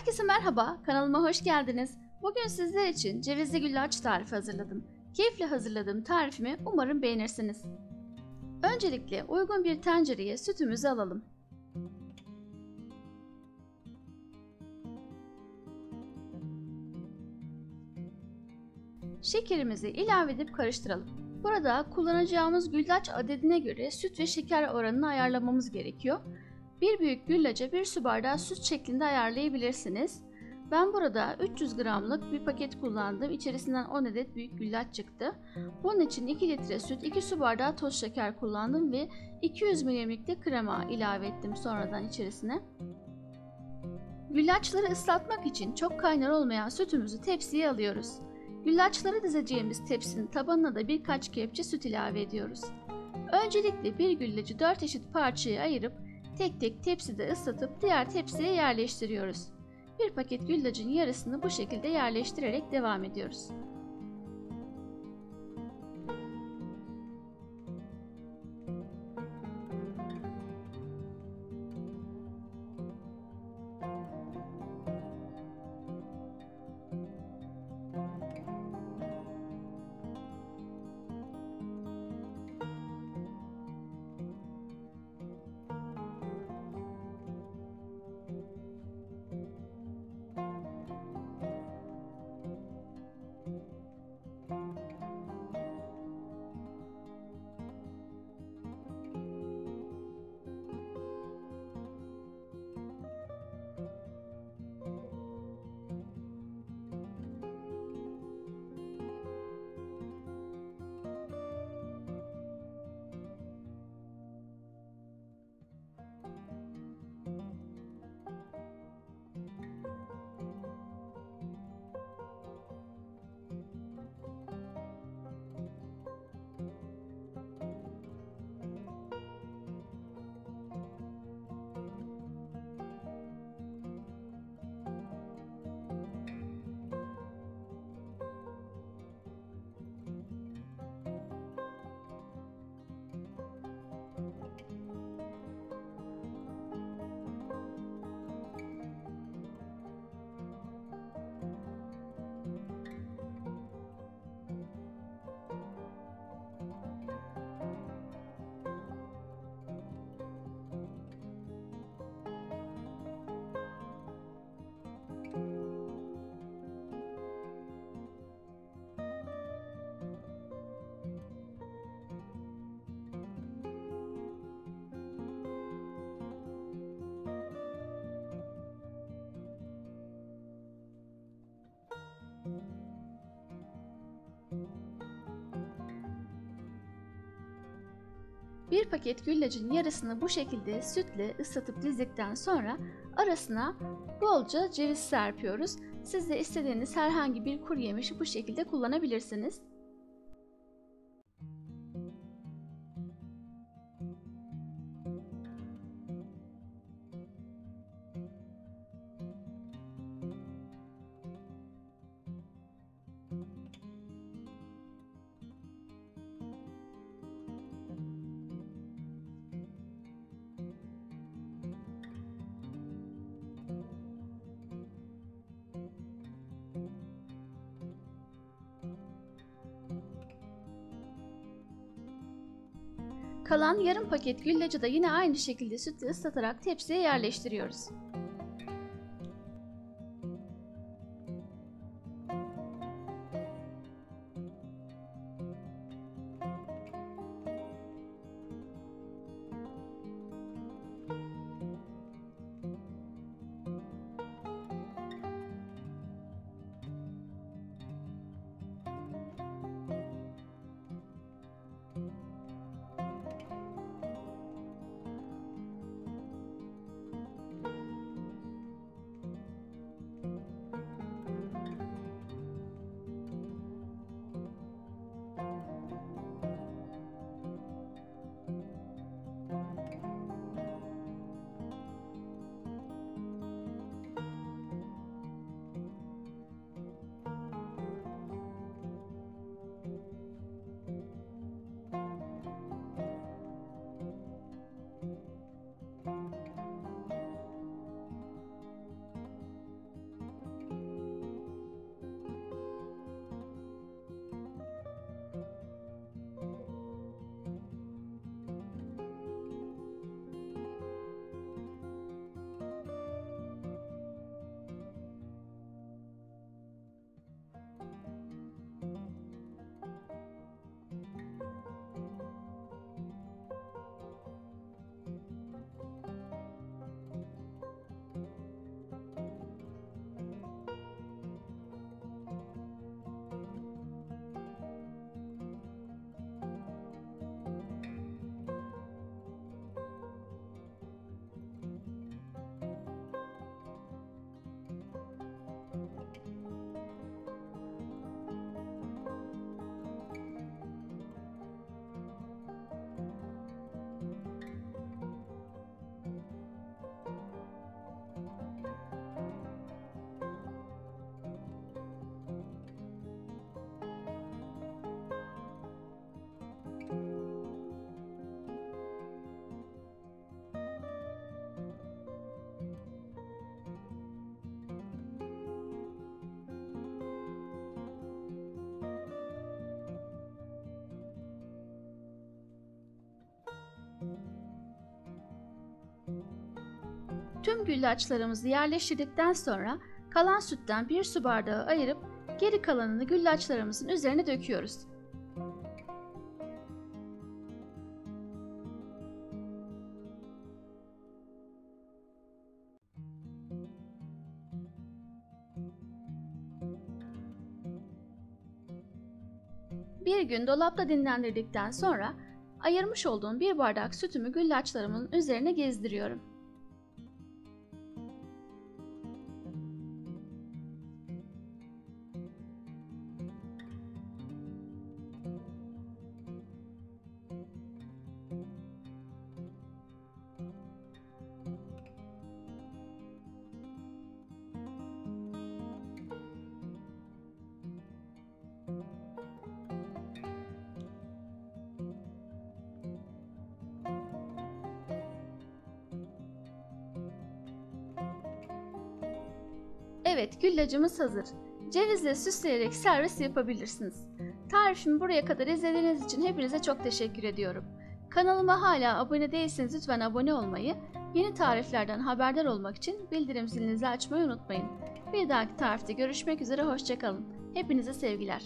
Herkese merhaba, kanalıma hoş geldiniz. Bugün sizler için cevizli güllaç tarifi hazırladım. Keyifle hazırladığım tarifimi umarım beğenirsiniz. Öncelikle uygun bir tencereye sütümüzü alalım. Şekerimizi ilave edip karıştıralım. Burada kullanacağımız güllaç adedine göre süt ve şeker oranını ayarlamamız gerekiyor. Bir büyük güllaca 1 su bardağı süt şeklinde ayarlayabilirsiniz. Ben burada 300 gramlık bir paket kullandım. İçerisinden 10 adet büyük güllaç çıktı. Bunun için 2 litre süt, 2 su bardağı toz şeker kullandım ve 200 ml de krema ilave ettim sonradan içerisine. Güllaçları ıslatmak için çok kaynar olmayan sütümüzü tepsiye alıyoruz. Güllaçları dizeceğimiz tepsinin tabanına da birkaç kepçe süt ilave ediyoruz. Öncelikle bir güllacı 4 eşit parçaya ayırıp tek tek tepside ıslatıp diğer tepsiye yerleştiriyoruz. Bir paket güllacın yarısını bu şekilde yerleştirerek devam ediyoruz. Bir paket güllacın yarısını bu şekilde sütle ıslatıp dizdikten sonra arasına bolca ceviz serpiyoruz. Siz de istediğiniz herhangi bir kuru yemişi bu şekilde kullanabilirsiniz. Kalan yarım paket güllacı da yine aynı şekilde sütle ıslatarak tepsiye yerleştiriyoruz. Tüm güllaçlarımızı yerleştirdikten sonra kalan sütten 1 su bardağı ayırıp geri kalanını güllaçlarımızın üzerine döküyoruz. Bir gün dolapta dinlendirdikten sonra ayırmış olduğum 1 bardak sütümü güllaçlarımın üzerine gezdiriyorum. Evet, güllacımız hazır. Cevizle süsleyerek servis yapabilirsiniz. Tarifimi buraya kadar izlediğiniz için hepinize çok teşekkür ediyorum. Kanalıma hala abone değilseniz lütfen abone olmayı, yeni tariflerden haberdar olmak için bildirim zilinizi açmayı unutmayın. Bir dahaki tarifte görüşmek üzere, hoşça kalın. Hepinize sevgiler.